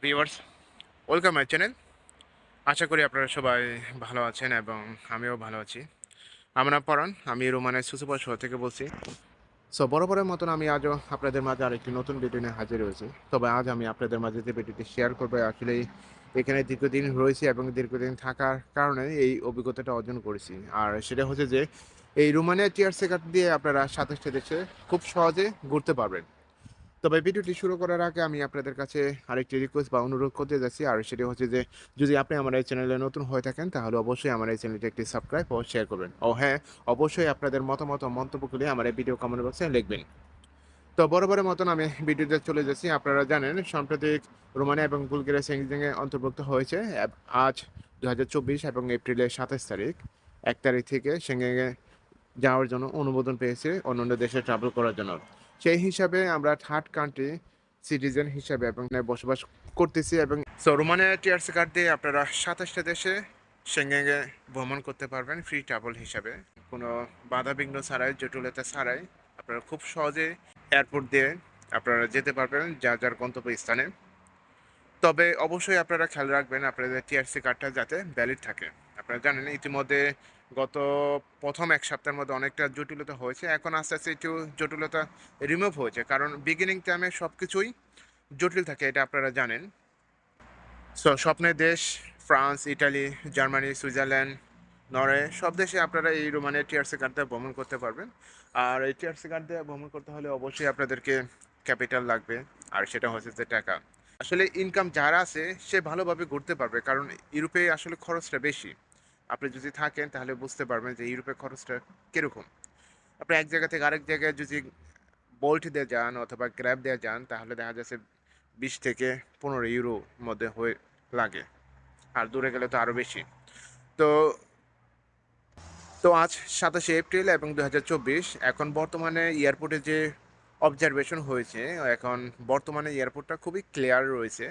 Viewers, welcome my channel. আশা করি আপনারা সবাই ভালো আছেন এবং আমিও ভালো আছি। আমার নাম পরাণ, আমি রোমানের সুসুপার শহর থেকে বলছি। বরাবরের মতন আমি আজও আপনাদের মাঝে আরেকটি নতুন ভিডিও নিয়ে হাজির হয়েছি। তবে আজ আমি আপনাদের মাঝে যে ভিডিওটি শেয়ার করবো আসলেই এখানে দীর্ঘদিন রয়েছি এবং দীর্ঘদিন থাকার কারণে এই অভিজ্ঞতাটা অর্জন করেছি। আর সেটা হচ্ছে যে এই রোমানিয়া টিয়ার সেকার দিয়ে আপনারা ২৭টা দেশে খুব সহজে ঘুরতে পারবেন। তবে ভিডিওটি শুরু করার আগে আমি আপনাদের কাছে আরেকটি রিকোয়েস্ট বা অনুরোধ করতে যাচ্ছি, আর সেটি হচ্ছে যে যদি আপনি আমার এই চ্যানেলে নতুন হয়ে থাকেন তাহলে অবশ্যই আমার এই চ্যানেলটি একটি সাবস্ক্রাইব ও শেয়ার করবেন। ও হ্যাঁ, অবশ্যই আপনাদের মতামত ও মন্তব্যগুলি আমার এই ভিডিও কমেন্ট বক্সে লিখবেন। তো বরাবরের মতন আমি ভিডিওতে চলে যাচ্ছি। আপনারা জানেন সাম্প্রতিক রোমানিয়া এবং বুলগেরিয়া সেনজেনে অন্তর্ভুক্ত হয়েছে আজ ২০২৪ এবং এপ্রিলের ২৭ তারিখ। ১ তারিখ থেকে সেনজেনে যাওয়ার জন্য অনুমোদন পেয়েছে অন্যান্য দেশে ট্রাভেল করার জন্য। সেই হিসাবে আমরা থার্ড কান্ট্রি সিটিজেন হিসাবে এবং বসবাস করতেছি এবং রোমানিয়া টিআরসি কার্ড দিয়ে আপনারা ২৭টা দেশে সেঙ্গেনে ভ্রমণ করতে পারবেন ফ্রি ট্রাভেল হিসাবে। কোনো বাধাবিঘ্ন ছাড়াই, জটিলতা ছাড়াই আপনারা খুব সহজে এয়ারপোর্ট দিয়ে আপনারা যেতে পারবেন যার যার গন্তব্যস্থানে। তবে অবশ্যই আপনারা খেয়াল রাখবেন আপনাদের টিআরসি কার্ডটা যাতে ভ্যালিড থাকে। আপনারা জানেন ইতিমধ্যে গত প্রথম ১ সপ্তাহের মধ্যে অনেকটা জটিলতা হয়েছে। এখন আস্তে, আস্তে একটু জটিলতা রিমুভ হয়েছে। কারণ বিগিনিং টাইমে সবকিছুই জটিল থাকে, এটা আপনারা জানেন। স্বপ্নের দেশ France, Italy, Germany, Switzerland, Norway সব দেশে আপনারা এই রোমানের টিআরসি কার্ড দিয়ে ভ্রমণ করতে পারবেন। আর এই টিআরসি কার্ড দিয়ে ভ্রমণ করতে হলে অবশ্যই আপনাদেরকে ক্যাপিটাল লাগবে, আর সেটা হচ্ছে যে টাকা। আসলে ইনকাম যার আছে সে ভালোভাবে ঘুরতে পারবে, কারণ ইউরোপে আসলে খরচটা বেশি। আপনি যদি থাকেন তাহলে বুঝতে পারবেন যে ইউরোপে খরচটা কীরকম। আপনি এক জায়গা থেকে আরেক জায়গায় যদি বোল্ট দিয়ে যান অথবা গ্র্যাব দিয়ে যান তাহলে দেখা যাচ্ছে ২০ থেকে ১৫ ইউরো মধ্যে হয়ে লাগে, আর দূরে গেলে তো আরও বেশি। তো তো আজ ২৭শে এপ্রিল এবং ২০২৪। এখন বর্তমানে এয়ারপোর্টে যে অবজারভেশন হয়েছে, এখন বর্তমানে এয়ারপোর্টটা খুবই ক্লিয়ার রয়েছে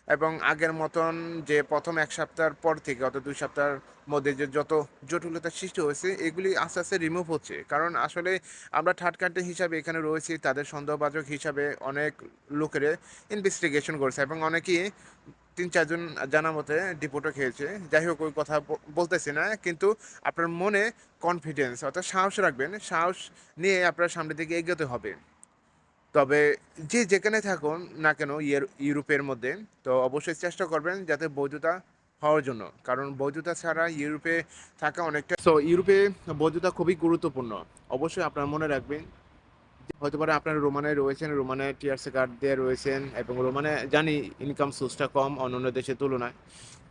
এবং আগের মতন যে প্রথম ১ সপ্তাহের পর থেকে গত ২ সপ্তাহের মধ্যে যে যত জটিলতার সৃষ্টি হয়েছে এগুলি আস্তে, আস্তে রিমুভ হচ্ছে। কারণ আসলে আমরা থার্ড কান্ট্রি হিসাবে এখানে রয়েছি, তাদের সন্দেহভাজন হিসাবে অনেক লোকেরে ইনভেস্টিগেশন করেছে এবং অনেকেই ৩-৪ জন জানা মতে ডিপোর্টও খেয়েছে। যাই হোক ওই কথা বলতেছি না। কিন্তু আপনার মনে কনফিডেন্স অর্থাৎ সাহস রাখবেন। সাহস নিয়ে আপনার সামনের দিকে এগোতে হবে। তবে যে যেখানে থাকুন না কেন ইউরোপের মধ্যে, তো অবশ্যই চেষ্টা করবেন যাতে বৈধতা হওয়ার জন্য। কারণ বৈধতা ছাড়া ইউরোপে থাকা অনেকটা ইউরোপে বৈধতা খুবই গুরুত্বপূর্ণ। অবশ্যই আপনারা মনে রাখবেন হতে পারে আপনারা রোমানে রয়েছেন, রোমানে টিআরসি কার্ড দিয়ে রয়েছেন এবং রোমানে জানি ইনকাম সোর্সটা কম অন্যান্য দেশের তুলনায়।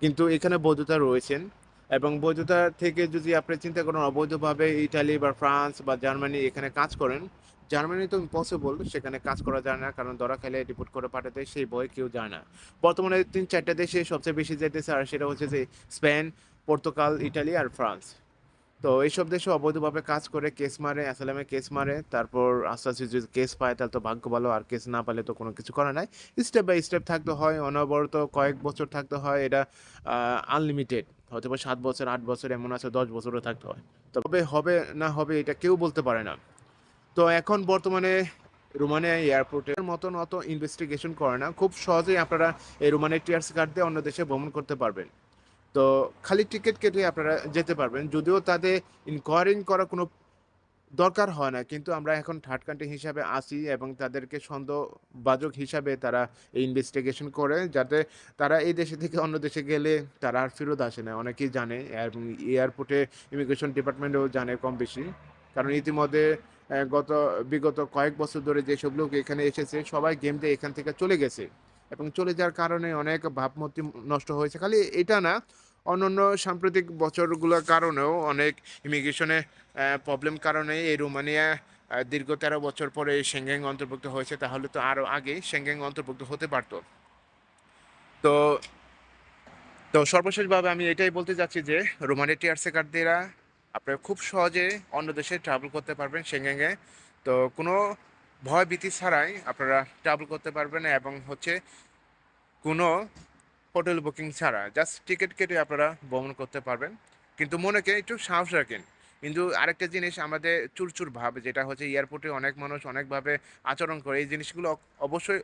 কিন্তু এখানে বৈধতা রয়েছেন এবং বৈধতা থেকে যদি আপনি চিন্তা করেন অবৈধভাবে ইটালি বা ফ্রান্স বা জার্মানি এখানে কাজ করেন, জার্মানি তো ইম্পসিবল, সেখানে কাজ করা যায় না কারণ ধরা খেলে ডিপোর্ট করে পাঠাতে সেই ভয়ে কেউ যায় না। বর্তমানে ৩-৪টা দেশে সবচেয়ে বেশি যেতেছে, আর সেটা হচ্ছে যে স্পেন, পর্তুগাল, ইটালি আর ফ্রান্স। তো এইসব দেশে অবৈধভাবে কাজ করে কেস মারে, অ্যাসাইলামে কেস মারে। তারপর আস্তে, আস্তে যদি কেস পায় তাহলে তো ভাগ্য ভালো, আর কেস না পেলে তো কোনো কিছু করার নাই। স্টেপ বাই স্টেপ থাকতে হয়, অনবরত কয়েক বছর থাকতে হয়। এটা আনলিমিটেড। হয়তোবা ৭ বছর, ৮ বছর, এমন আছে ১০ বছরও থাকতে হয়। তবে হবে না হবে এটা কেউ বলতে পারে না। তো এখন বর্তমানে রোমানিয়া এয়ারপোর্টের মতন অত ইনভেস্টিগেশন করে না। খুব সহজেই আপনারা এই রোমানিয়া টিআরসি কার্ড দিয়ে অন্য দেশে ভ্রমণ করতে পারবেন। তো খালি টিকিট কেটে আপনারা যেতে পারবেন। যদিও তাদের ইনকোয়ারিং করার কোনো দরকার হয় না। কিন্তু আমরা এখন থার্ড কান্ট্রি হিসাবে আছি এবং তাদেরকে সন্দেহভাজন হিসাবে তারা এই ইনভেস্টিগেশন করে, যাতে তারা এই দেশে থেকে অন্য দেশে গেলে তারা আর ফেরত আসে না। অনেকেই জানে এবং এয়ারপোর্টে ইমিগ্রেশন ডিপার্টমেন্টেও জানে কম বেশি। কারণ ইতিমধ্যে বিগত কয়েক বছর ধরে যেসব লোক এখানে এসেছে সবাই গেম দিয়ে এখান থেকে চলে গেছে এবং চলে যাওয়ার কারণে অনেক ভাবমূর্তি নষ্ট হয়েছে। খালি এটা না, অন্যান্য সাম্প্রতিক বছরগুলোর কারণেও অনেক ইমিগ্রেশনে প্রবলেম কারণে এই রোমানিয়া দীর্ঘ ১৩ বছর পরে এই সেঙ্গেন অন্তর্ভুক্ত হয়েছে। তাহলে তো আরও আগে সেঙ্গেন অন্তর্ভুক্ত হতে পারত। তো তো সর্বশেষভাবে আমি এটাই বলতে চাচ্ছি যে রোমানিয়া টিআরসি কার্ড দিয়ে আপনারা খুব সহজে অন্য দেশে ট্রাভেল করতে পারবেন সেঙ্গেনে। তো কোনো ভয় ভীতি ছাড়াই আপনারা ট্রাভেল করতে পারবেন এবং হচ্ছে কোনো হোটেল বুকিং ছাড়া জাস্ট টিকিট কেটে আপনারা ভ্রমণ করতে পারবেন। কিন্তু মনেকে একটু সাহস রাখেন। কিন্তু আরেকটা জিনিস আমাদের চুরচুর ভাব, যেটা হচ্ছে এয়ারপোর্টে অনেক মানুষ অনেকভাবে আচরণ করে, এই জিনিসগুলো অবশ্যই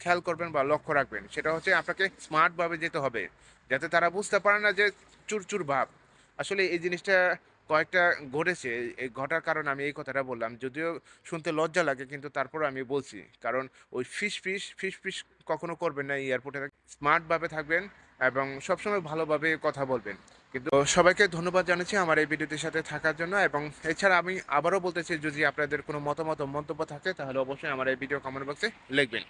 খেয়াল করবেন বা লক্ষ্য রাখবেন, সেটা হচ্ছে আপনাকে স্মার্টভাবে যেতে হবে। যাতে তারা বুঝতে পারে না যে চুরচুর ভাব। আসলে এই জিনিসটা কয়েকটা ঘটেছে। এই ঘটার কারণে আমি এই কথাটা বললাম। যদিও শুনতে লজ্জা লাগে কিন্তু তারপরেও আমি বলছি। কারণ ওই ফিস কখনো করবেন না এয়ারপোর্টে। স্মার্টভাবে থাকবেন এবং সবসময় ভালোভাবে কথা বলবেন। কিন্তু সবাইকে ধন্যবাদ জানাচ্ছি আমার এই ভিডিওটির সাথে থাকার জন্য, এবং এছাড়া আমি আবারও বলতেছি, যদি আপনাদের কোনো মতামত ও মন্তব্য থাকে তাহলে অবশ্যই আমার এই ভিডিও কমেন্ট বক্সে লিখবেন।